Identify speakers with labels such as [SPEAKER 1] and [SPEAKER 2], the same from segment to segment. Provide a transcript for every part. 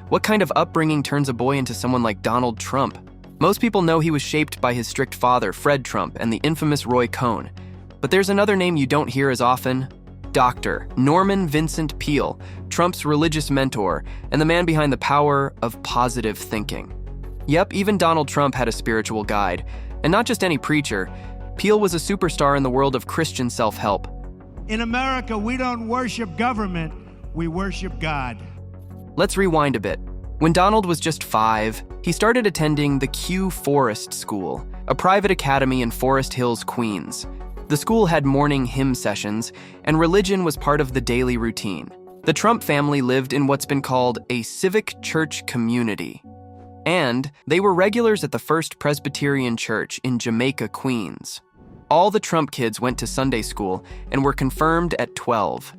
[SPEAKER 1] What kind of upbringing turns a boy into someone like Donald Trump? Most people know he was shaped by his strict father, Fred Trump, and the infamous Roy Cohn. But there's another name you don't hear as often: Dr. Norman Vincent Peale, Trump's religious mentor, and the man behind the power of positive thinking. Yep, even Donald Trump had a spiritual guide. And not just any preacher. Peale was a superstar in the world of Christian self-help.
[SPEAKER 2] In America, we don't worship government, we worship God.
[SPEAKER 1] Let's rewind a bit. When Donald was just 5, he started attending the Kew Forest School, a private academy in Forest Hills, Queens. The school had morning hymn sessions, and religion was part of the daily routine. The Trump family lived in what's been called a civic church community. And they were regulars at the First Presbyterian Church in Jamaica, Queens. All the Trump kids went to Sunday school and were confirmed at 12.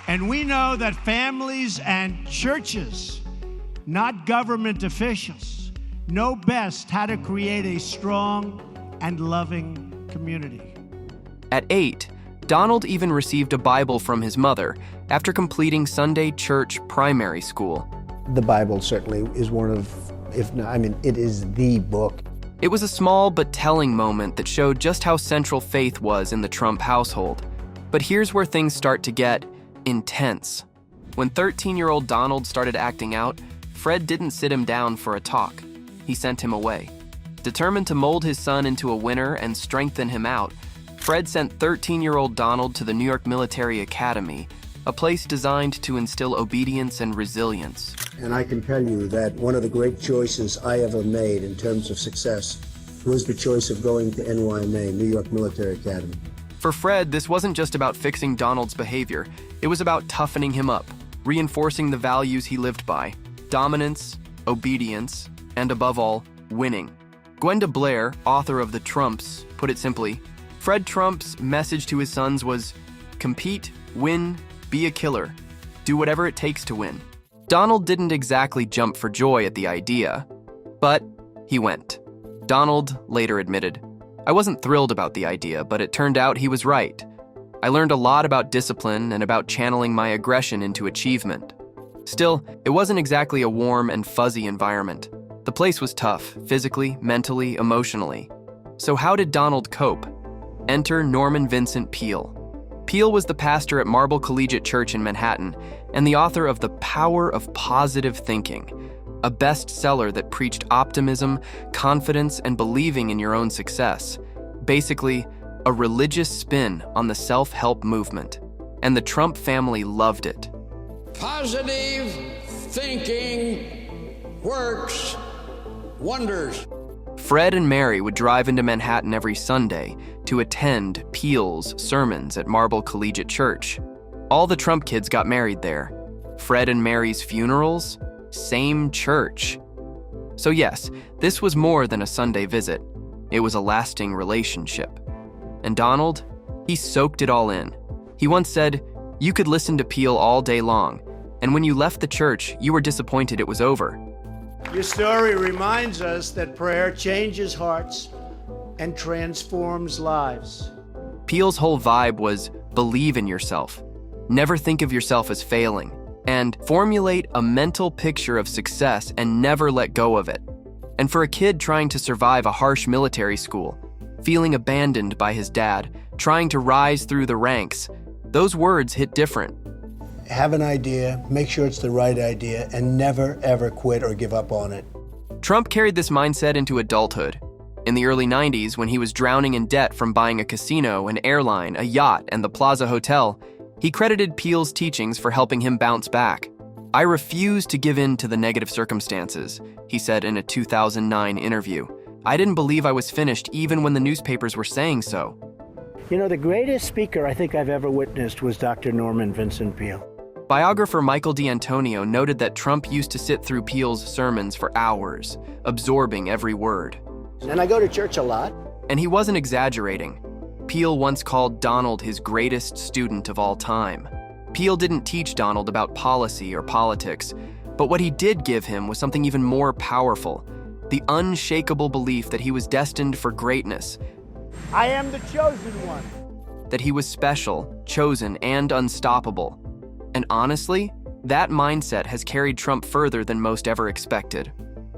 [SPEAKER 2] And we know that families and churches, not government officials, know best how to create a strong and loving community.
[SPEAKER 1] At 8, Donald even received a Bible from his mother after completing Sunday church primary school.
[SPEAKER 3] The Bible certainly is one of, it is the book.
[SPEAKER 1] It was a small but telling moment that showed just how central faith was in the Trump household. But here's where things start to get intense. When 13-year-old Donald started acting out, Fred didn't sit him down for a talk. He sent him away. Determined to mold his son into a winner and strengthen him out, Fred sent 13-year-old Donald to the New York Military Academy, a place designed to instill obedience and resilience.
[SPEAKER 3] And I can tell you that one of the great choices I ever made in terms of success was the choice of going to NYMA, New York Military Academy.
[SPEAKER 1] For Fred, this wasn't just about fixing Donald's behavior. It was about toughening him up, reinforcing the values he lived by: dominance, obedience, and above all, winning. Gwenda Blair, author of The Trumps, put it simply: Fred Trump's message to his sons was, compete, win, be a killer. Do whatever it takes to win. Donald didn't exactly jump for joy at the idea, but he went. Donald later admitted, "I wasn't thrilled about the idea, but it turned out he was right. I learned a lot about discipline and about channeling my aggression into achievement." Still, it wasn't exactly a warm and fuzzy environment. The place was tough, physically, mentally, emotionally. So how did Donald cope? Enter Norman Vincent Peale. Peale was the pastor at Marble Collegiate Church in Manhattan and the author of The Power of Positive Thinking, a bestseller that preached optimism, confidence, and believing in your own success. Basically, a religious spin on the self-help movement. And the Trump family loved it.
[SPEAKER 4] Positive thinking works wonders.
[SPEAKER 1] Fred and Mary would drive into Manhattan every Sunday to attend Peele's sermons at Marble Collegiate Church. All the Trump kids got married there. Fred and Mary's funerals? Same church. So yes, this was more than a Sunday visit. It was a lasting relationship. And Donald? He soaked it all in. He once said, "You could listen to Peele all day long, and when you left the church, you were disappointed it was over."
[SPEAKER 2] Your story reminds us that prayer changes hearts and transforms lives.
[SPEAKER 1] Peele's whole vibe was believe in yourself, never think of yourself as failing, and formulate a mental picture of success and never let go of it. And for a kid trying to survive a harsh military school, feeling abandoned by his dad, trying to rise through the ranks, those words hit different.
[SPEAKER 3] Have an idea, make sure it's the right idea, and never ever quit or give up on it.
[SPEAKER 1] Trump carried this mindset into adulthood. In the early 90s, when he was drowning in debt from buying a casino, an airline, a yacht, and the Plaza Hotel, he credited Peele's teachings for helping him bounce back. "I refused to give in to the negative circumstances," he said in a 2009 interview. "I didn't believe I was finished even when the newspapers were saying so."
[SPEAKER 5] You know, the greatest speaker I think I've ever witnessed was Dr. Norman Vincent Peale.
[SPEAKER 1] Biographer Michael D'Antonio noted that Trump used to sit through Peele's sermons for hours, absorbing every word.
[SPEAKER 5] And I go to church a lot.
[SPEAKER 1] And he wasn't exaggerating. Peele once called Donald his greatest student of all time. Peele didn't teach Donald about policy or politics, but what he did give him was something even more powerful: the unshakable belief that he was destined for greatness,
[SPEAKER 2] I am the chosen one.
[SPEAKER 1] that he was special, chosen, and unstoppable. And honestly, That mindset has carried Trump further than most ever expected.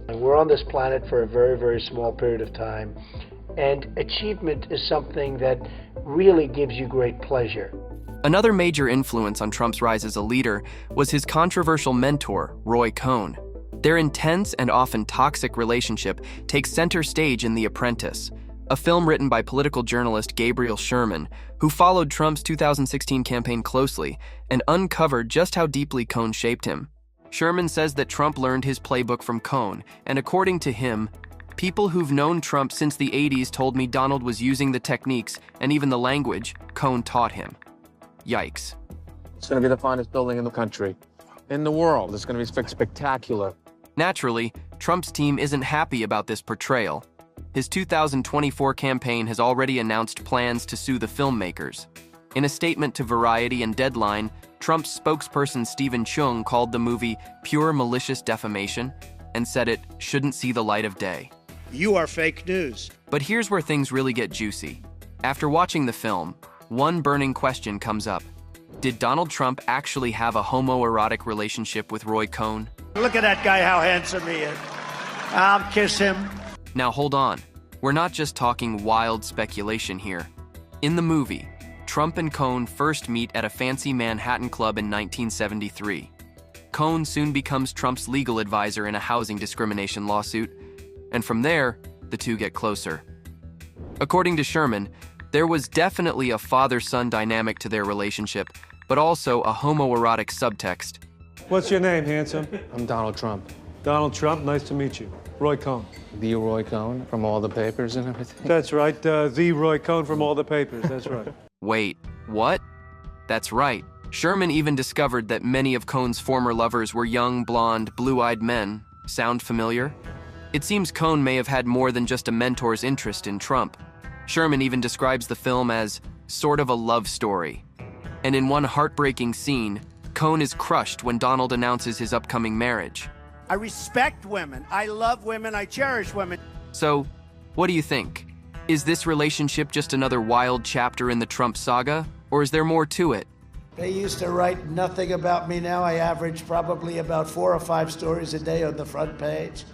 [SPEAKER 5] We're on this planet for a very, very small period of time, and achievement is something that really gives you great pleasure.
[SPEAKER 1] Another major influence on Trump's rise as a leader was his controversial mentor, Roy Cohn. Their intense and often toxic relationship takes center stage in The Apprentice, a film written by political journalist Gabriel Sherman, who followed Trump's 2016 campaign closely and uncovered just how deeply Cohn shaped him. Sherman says that Trump learned his playbook from Cohn, and according to him, people who've known Trump since the 80s told me Donald was using the techniques and even the language Cohn taught him. Yikes.
[SPEAKER 6] It's going to be the finest building in the country, in the world. It's going to be spectacular.
[SPEAKER 1] Naturally, Trump's team isn't happy about this portrayal. His 2024 campaign has already announced plans to sue the filmmakers. In a statement to Variety and Deadline, Trump's spokesperson Stephen Chung called the movie pure malicious defamation and said it shouldn't see the light of day.
[SPEAKER 2] You are fake news.
[SPEAKER 1] But here's where things really get juicy. After watching the film, one burning question comes up. Did Donald Trump actually have a homoerotic relationship with Roy Cohn?
[SPEAKER 2] Look at that guy, how handsome he is. I'll kiss him.
[SPEAKER 1] Now hold on. We're not just talking wild speculation here. In the movie, Trump and Cohn first meet at a fancy Manhattan club in 1973. Cohn soon becomes Trump's legal advisor in a housing discrimination lawsuit, and from there, the two get closer. According to Sherman, there was definitely a father-son dynamic to their relationship, but also a homoerotic subtext.
[SPEAKER 7] What's your name, handsome?
[SPEAKER 6] I'm Donald Trump.
[SPEAKER 7] Donald Trump, nice to meet you. Roy Cohn.
[SPEAKER 6] The Roy Cohn from all the papers and everything.
[SPEAKER 7] That's right, the Roy Cohn from all the papers, that's right.
[SPEAKER 1] Wait, what? That's right. Sherman even discovered that many of Cohn's former lovers were young, blonde, blue-eyed men. Sound familiar? It seems Cohn may have had more than just a mentor's interest in Trump. Sherman even describes the film as sort of a love story. And in one heartbreaking scene, Cohn is crushed when Donald announces his upcoming marriage.
[SPEAKER 2] I respect women. I love women. I cherish women.
[SPEAKER 1] So, what do you think? Is this relationship just another wild chapter in the Trump saga, or is there more to it?
[SPEAKER 5] They used to write nothing about me. Now I average probably about 4 or 5 stories a day on the front page.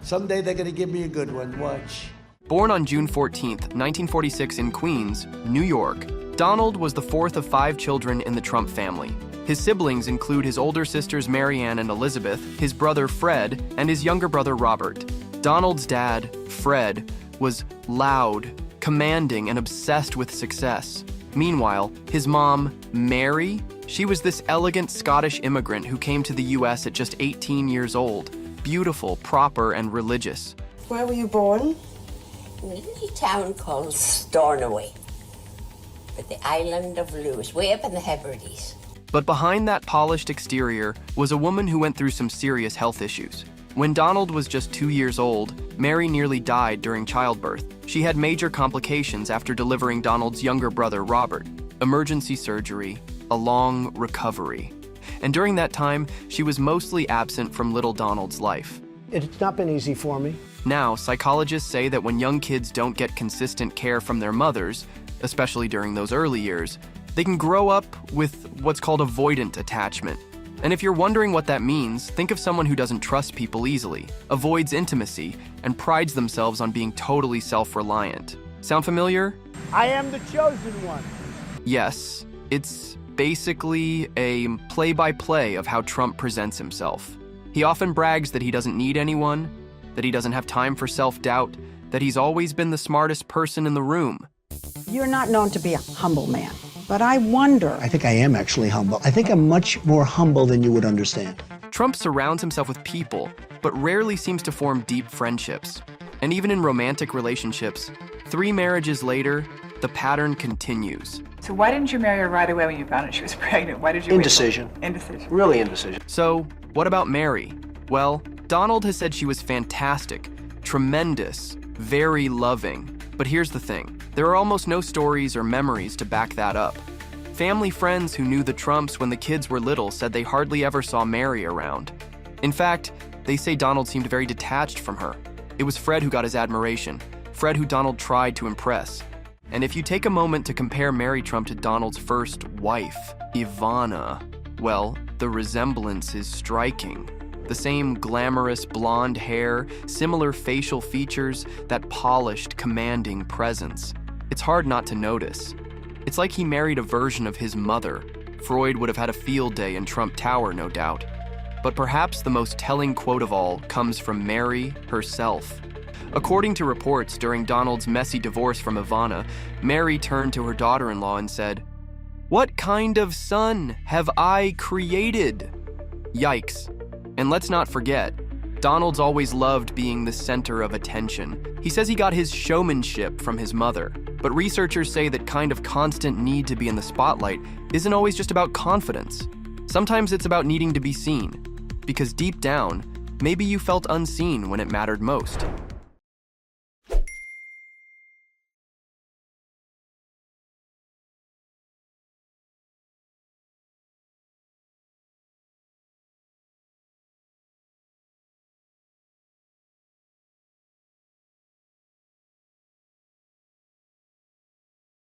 [SPEAKER 5] Someday they're going to give me a good one. Watch.
[SPEAKER 1] Born on June 14, 1946 in Queens, New York, Donald was the fourth of 5 children in the Trump family. His siblings include his older sisters Marianne and Elizabeth, his brother Fred, and his younger brother Robert. Donald's dad, Fred, was loud, commanding, and obsessed with success. Meanwhile, his mom, Mary, she was this elegant Scottish immigrant who came to the U.S. at just 18 years old, beautiful, proper, and religious.
[SPEAKER 8] Where were you born? In a little town called Stornoway, but the island of Lewis, way up in the Hebrides.
[SPEAKER 1] But behind that polished exterior was a woman who went through some serious health issues. When Donald was just 2 years old, Mary nearly died during childbirth. She had major complications after delivering Donald's younger brother, Robert. Emergency surgery, a long recovery. And during that time, she was mostly absent from little Donald's life.
[SPEAKER 5] It's not been easy for me.
[SPEAKER 1] Now, psychologists say that when young kids don't get consistent care from their mothers, especially during those early years, they can grow up with what's called avoidant attachment. And if you're wondering what that means, think of someone who doesn't trust people easily, avoids intimacy, and prides themselves on being totally self-reliant. Sound familiar?
[SPEAKER 2] I am the chosen one.
[SPEAKER 1] Yes, it's basically a play-by-play of how Trump presents himself. He often brags that he doesn't need anyone, that he doesn't have time for self-doubt, that he's always been the smartest person in the room.
[SPEAKER 9] You're not known to be a humble man, but I wonder.
[SPEAKER 3] I think I am actually humble. I think I'm much more humble than you would understand.
[SPEAKER 1] Trump surrounds himself with people, but rarely seems to form deep friendships. And even in romantic relationships, 3 marriages later, the pattern continues.
[SPEAKER 10] So why didn't you marry her right away when you found out she was pregnant? Why did you
[SPEAKER 5] Indecision.
[SPEAKER 10] wait? Indecision.
[SPEAKER 5] Really indecision.
[SPEAKER 1] So, what about Mary? Well, Donald has said she was fantastic, tremendous, very loving. But here's the thing. There are almost no stories or memories to back that up. Family friends who knew the Trumps when the kids were little said they hardly ever saw Mary around. In fact, they say Donald seemed very detached from her. It was Fred who got his admiration, Fred who Donald tried to impress. And if you take a moment to compare Mary Trump to Donald's first wife, Ivana, well, the resemblance is striking. The same glamorous blonde hair, similar facial features, that polished, commanding presence. It's hard not to notice. It's like he married a version of his mother. Freud would have had a field day in Trump Tower, no doubt. But perhaps the most telling quote of all comes from Mary herself. According to reports, during Donald's messy divorce from Ivana, Mary turned to her daughter-in-law and said, "What kind of son have I created?" Yikes. And let's not forget, Donald's always loved being the center of attention. He says he got his showmanship from his mother, but researchers say that kind of constant need to be in the spotlight isn't always just about confidence. Sometimes it's about needing to be seen, because deep down, maybe you felt unseen when it mattered most.